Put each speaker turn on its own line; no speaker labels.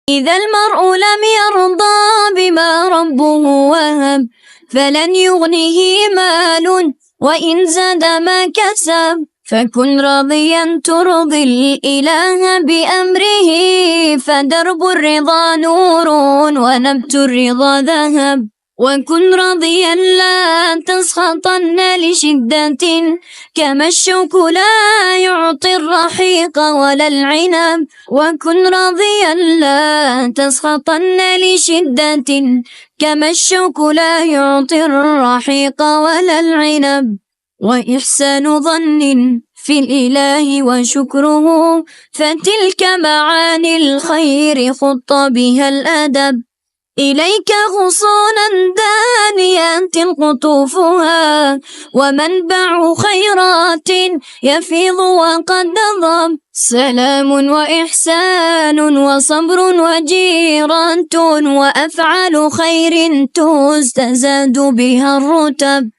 إذا المرء لم يرضى بما ربه وهب فلن يغنه مال وإن زاد ما كسب. فكن راضيا ترضي الإله بأمره فدرب الرضا نور ونبت الرضا ذهب. وكن راضيا لا تسخطن لشدة كما الشوك لا يعطي الرحيق ولا العنب. وكن راضيا لا تسخطن لشدة كما الشوك لا يعطي الرحيق ولا العنب. وإحسان ظن في الإله وشكره فتلك معاني الخير خط بها الأدب. إليك غصونا دانيات قطوفها ومنبع خيرات يفيض وقد نضب. سلام وإحسان وصبر وجيرة وأفعال خير تستزاد بها الرتب.